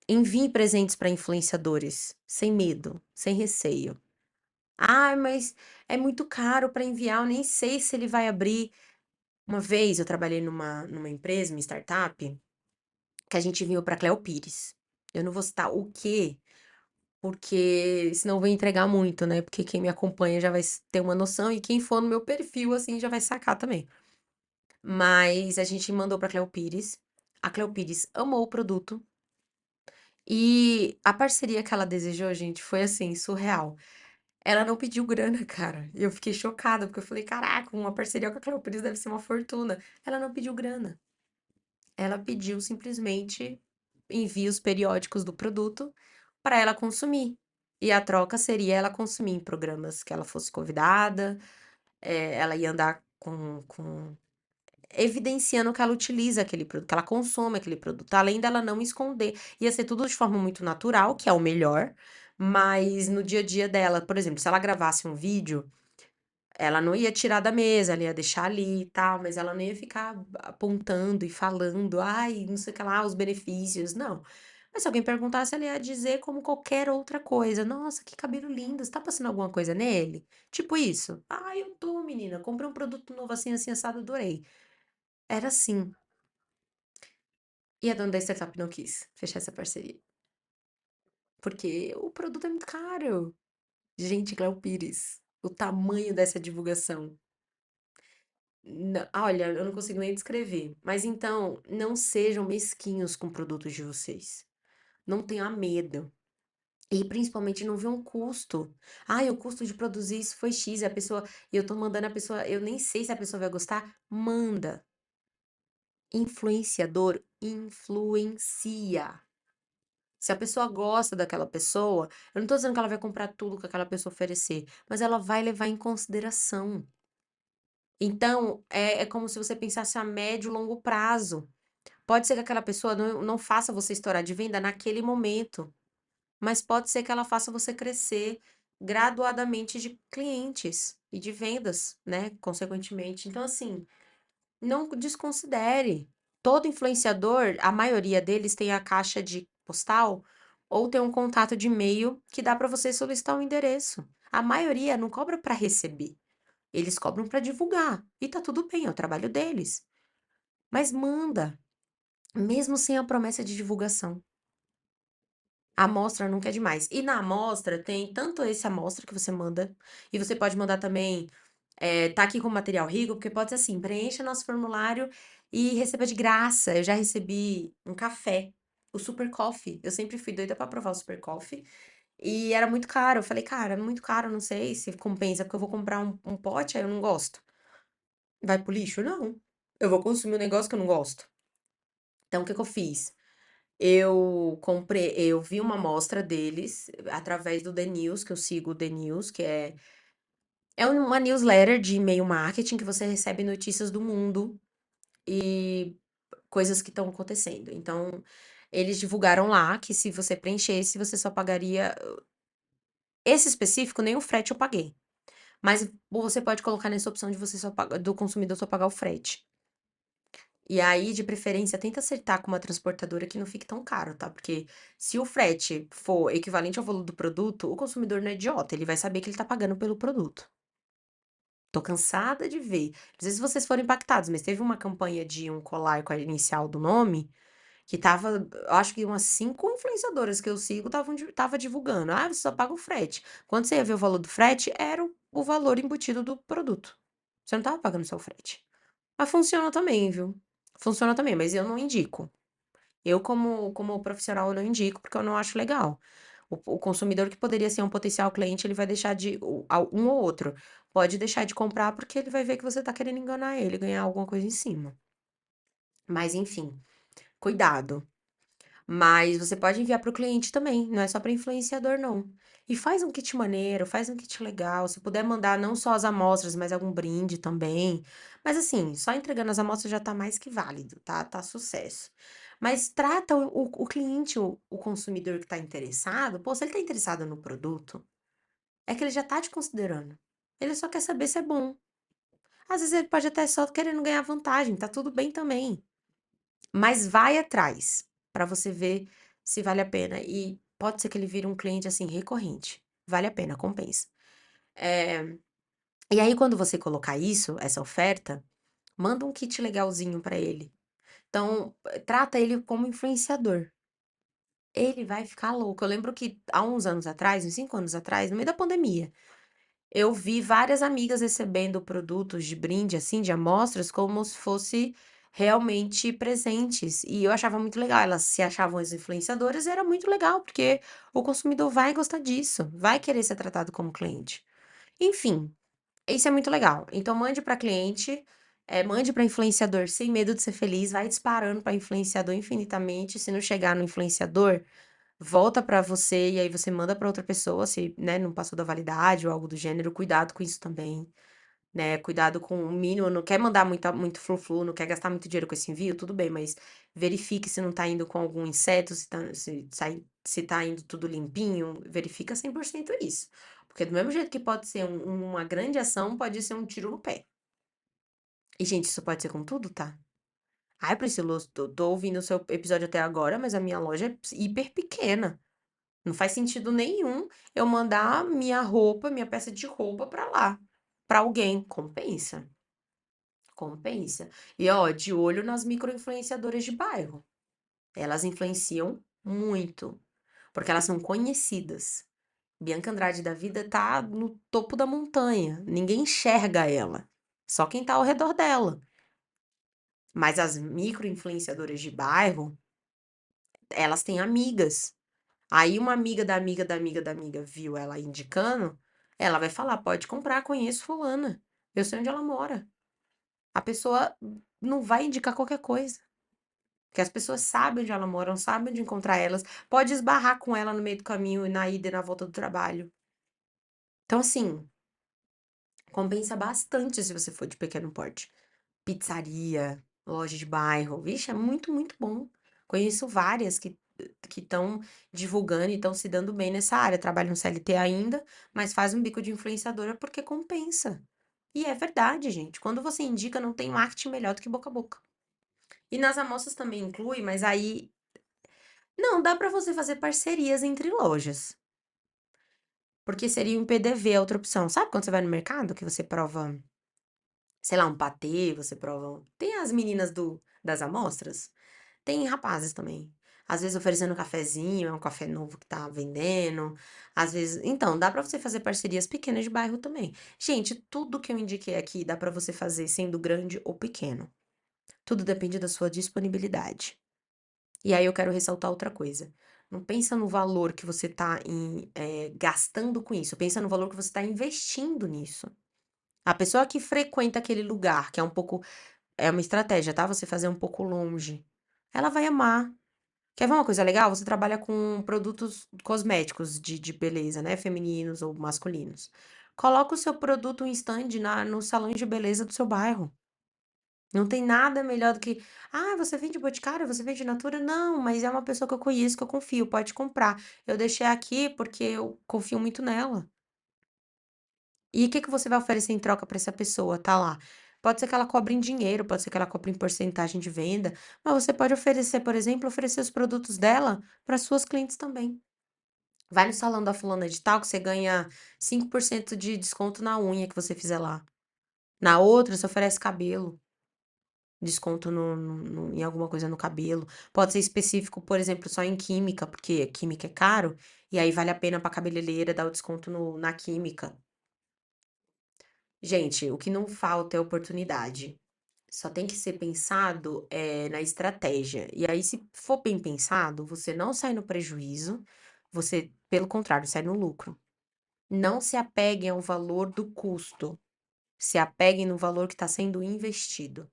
Envie presentes para influenciadores, sem medo, sem receio. Ah, mas é muito caro para enviar, eu nem sei se ele vai abrir. Uma vez eu trabalhei numa empresa, uma startup, que a gente enviou para Cleo Pires. Eu não vou citar o quê, porque senão eu vou entregar muito, né? Porque quem me acompanha já vai ter uma noção e quem for no meu perfil, assim, já vai sacar também. Mas a gente mandou pra Cleo Pires. A Cleo Pires amou o produto. E a parceria que ela desejou, gente, foi assim, surreal. Ela não pediu grana, cara. E eu fiquei chocada, porque eu falei, caraca, uma parceria com a Cleo Pires deve ser uma fortuna. Ela não pediu grana. Ela pediu simplesmente envios periódicos do produto para ela consumir. E a troca seria ela consumir em programas que ela fosse convidada, ela ia andar evidenciando que ela utiliza aquele produto, que ela consome aquele produto, além dela não esconder. Ia ser tudo de forma muito natural, que é o melhor, mas no dia a dia dela, por exemplo, se ela gravasse um vídeo, ela não ia tirar da mesa, ela ia deixar ali e tal, mas ela não ia ficar apontando e falando, ai, não sei o que lá, os benefícios, não. Mas se alguém perguntasse, ela ia dizer como qualquer outra coisa. Nossa, que cabelo lindo, você tá passando alguma coisa nele? Tipo isso. Ah, eu tô, menina, comprei um produto novo assim, assim, assado, adorei. Era assim. E a dona da startup não quis fechar essa parceria. Porque o produto é muito caro. Gente, Cléo Pires, o tamanho dessa divulgação. Olha, eu não consigo nem descrever. Mas então, não sejam mesquinhos com produtos de vocês. Não tenha medo. E principalmente não vê um custo. Ah, o custo de produzir isso foi X, e a pessoa, e eu tô mandando a pessoa, eu nem sei se a pessoa vai gostar. Manda. Influenciador influencia. Se a pessoa gosta daquela pessoa, eu não tô dizendo que ela vai comprar tudo que aquela pessoa oferecer, mas ela vai levar em consideração. Então, é como se você pensasse a médio e longo prazo. Pode ser que aquela pessoa não faça você estourar de venda naquele momento, mas pode ser que ela faça você crescer graduadamente de clientes e de vendas, né, consequentemente. Então, assim, não desconsidere. Todo influenciador, a maioria deles tem a caixa de postal ou tem um contato de e-mail que dá para você solicitar um endereço. A maioria não cobra para receber, eles cobram para divulgar. E tá tudo bem, é o trabalho deles. Mas manda, mesmo sem a promessa de divulgação. A amostra nunca é demais. E na amostra tem tanto esse amostra que você manda, e você pode mandar também, tá aqui com material rico, porque pode ser assim, preencha nosso formulário e receba de graça. Eu já recebi um café, o Super Coffee. Eu sempre fui doida pra provar o Super Coffee. E era muito caro. Eu falei, cara, é muito caro, não sei se compensa, porque eu vou comprar um pote, aí eu não gosto. Vai pro lixo? Não. Eu vou consumir um negócio que eu não gosto. Então, o que que eu fiz? Eu vi uma amostra deles através do The News, que eu sigo o The News, que é uma newsletter de e-mail marketing que você recebe notícias do mundo e coisas que estão acontecendo. Então, eles divulgaram lá que se você preenchesse, você só pagaria. Esse específico, nem o frete eu paguei. Mas você pode colocar nessa opção de você só do consumidor só pagar o frete. E aí, de preferência, tenta acertar com uma transportadora que não fique tão caro, tá? Porque se o frete for equivalente ao valor do produto, o consumidor não é idiota, ele vai saber que ele tá pagando pelo produto. Tô cansada de ver. Não sei se vocês foram impactados, mas teve uma campanha de um colar com a inicial do nome que tava, eu acho que umas 5 influenciadoras que eu sigo tava divulgando. Ah, você só paga o frete. Quando você ia ver o valor do frete, era o valor embutido do produto. Você não tava pagando só o frete. Mas funciona também, viu? Funciona também, mas eu não indico. Eu, como profissional, eu não indico, porque eu não acho legal. O consumidor que poderia ser um potencial cliente, ele vai deixar de. Um ou outro. Pode deixar de comprar porque ele vai ver que você tá querendo enganar ele, ganhar alguma coisa em cima. Mas, enfim, cuidado. Mas você pode enviar para o cliente também, não é só para influenciador, não. E faz um kit maneiro, faz um kit legal. Se puder mandar não só as amostras, mas algum brinde também. Mas assim, só entregando as amostras já tá mais que válido, tá? Tá sucesso. Mas trata o cliente, o consumidor que tá interessado. Pô, se ele tá interessado no produto, é que ele já tá te considerando. Ele só quer saber se é bom. Às vezes ele pode até só querendo ganhar vantagem, tá tudo bem também. Mas vai atrás para você ver se vale a pena. E pode ser que ele vire um cliente assim recorrente. Vale a pena, compensa. Eh, e aí, quando você colocar isso, essa oferta, manda um kit legalzinho para ele. Então, trata ele como influenciador. Ele vai ficar louco. Eu lembro que há uns anos atrás, uns 5 anos atrás, no meio da pandemia, eu vi várias amigas recebendo produtos de brinde, assim, de amostras, como se fosse realmente presentes. E eu achava muito legal. Elas se achavam as influenciadoras, e era muito legal, porque o consumidor vai gostar disso, vai querer ser tratado como cliente. Enfim, isso é muito legal. Então, mande para cliente, mande para influenciador sem medo de ser feliz, vai disparando para influenciador infinitamente. Se não chegar no influenciador, volta pra você e aí você manda pra outra pessoa, se, né, não passou da validade ou algo do gênero, cuidado com isso também, né? Cuidado com o mínimo, não quer mandar muito frufru, não quer gastar muito dinheiro com esse envio, tudo bem, mas verifique se não tá indo com algum inseto, se tá indo tudo limpinho, verifica 100% isso. Porque do mesmo jeito que pode ser uma grande ação, pode ser um tiro no pé. E, gente, isso pode ser com tudo, tá? Ai, Priscila, eu tô ouvindo o seu episódio até agora, mas a minha loja é hiper pequena. Não faz sentido nenhum eu mandar minha roupa, minha peça de roupa pra lá, pra alguém. Compensa, compensa. E ó, de olho nas micro-influenciadoras de bairro. Elas influenciam muito, porque elas são conhecidas. Bianca Andrade da vida tá no topo da montanha. Ninguém enxerga ela. Só quem tá ao redor dela. Mas as micro-influenciadoras de bairro, elas têm amigas. Aí uma amiga da amiga da amiga da amiga viu ela indicando, ela vai falar: pode comprar, conheço fulana. Eu sei onde ela mora. A pessoa não vai indicar qualquer coisa. Porque as pessoas sabem onde ela mora, sabem onde encontrar elas. Pode esbarrar com ela no meio do caminho, na ida e na volta do trabalho. Então, assim, compensa bastante se você for de pequeno porte. Pizzaria, loja de bairro. Vixe, é muito, muito bom. Conheço várias que que estão divulgando e estão se dando bem nessa área, trabalham no CLT ainda, mas faz um bico de influenciadora porque compensa. E é verdade, gente. Quando você indica, não tem marketing melhor do que boca a boca. E nas amostras também inclui, mas aí não, dá pra você fazer parcerias entre lojas. Porque seria um PDV a outra opção. Sabe quando você vai no mercado que você prova, sei lá, um patê, você prova. Tem as meninas das amostras? Tem rapazes também. Às vezes oferecendo um cafezinho, é um café novo que tá vendendo. Às vezes. Então, dá pra você fazer parcerias pequenas de bairro também. Gente, tudo que eu indiquei aqui dá pra você fazer sendo grande ou pequeno. Tudo depende da sua disponibilidade. E aí eu quero ressaltar outra coisa. Não pensa no valor que você tá gastando com isso. Pensa no valor que você está investindo nisso. A pessoa que frequenta aquele lugar, que é um pouco. É uma estratégia, tá? Você fazer um pouco longe. Ela vai amar. Quer ver uma coisa legal? Você trabalha com produtos cosméticos de beleza, né? Femininos ou masculinos. Coloca o seu produto em stand no salão de beleza do seu bairro. Não tem nada melhor do que, ah, você vende Boticário, você vende Natura? Não, mas é uma pessoa que eu conheço, que eu confio, pode comprar. Eu deixei aqui porque eu confio muito nela. E o que que você vai oferecer em troca para essa pessoa? Tá lá. Pode ser que ela cobre em dinheiro, pode ser que ela cobre em porcentagem de venda, mas você pode oferecer, por exemplo, oferecer os produtos dela para suas clientes também. Vai no salão da fulana de tal que você ganha 5% de desconto na unha que você fizer lá. Na outra, você oferece cabelo. Desconto em alguma coisa no cabelo. Pode ser específico, por exemplo, só em química, porque química é caro, e aí vale a pena para cabeleireira dar o desconto na química. Gente, o que não falta é oportunidade. Só tem que ser pensado na estratégia. E aí, se for bem pensado, você não sai no prejuízo, você, pelo contrário, sai no lucro. Não se apeguem ao valor do custo, se apeguem no valor que está sendo investido.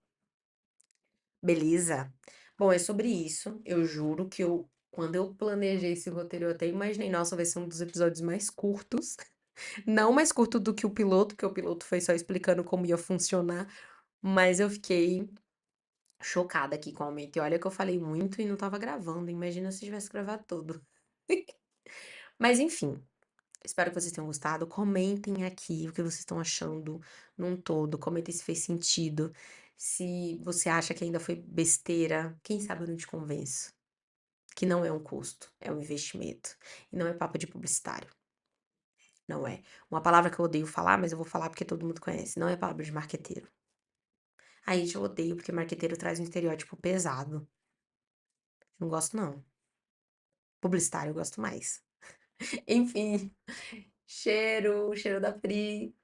Beleza? Bom, é sobre isso. Eu juro que quando eu planejei esse roteiro, eu até imaginei, nossa, vai ser um dos episódios mais curtos. Não mais curto do que o piloto, porque o piloto foi só explicando como ia funcionar, mas eu fiquei chocada aqui com o aumento. E olha que eu falei muito e não tava gravando. Imagina se tivesse gravado tudo. Mas enfim, espero que vocês tenham gostado. Comentem aqui o que vocês estão achando num todo. Comentem se fez sentido. Se você acha que ainda foi besteira, quem sabe eu não te convenço. Que não é um custo, é um investimento. E não é papo de publicitário. Não é. Uma palavra que eu odeio falar, mas eu vou falar porque todo mundo conhece. Não é palavra de marqueteiro. Aí, gente, eu odeio porque marqueteiro traz um estereótipo pesado. Não gosto, não. Publicitário eu gosto mais. Enfim, cheiro da Pri.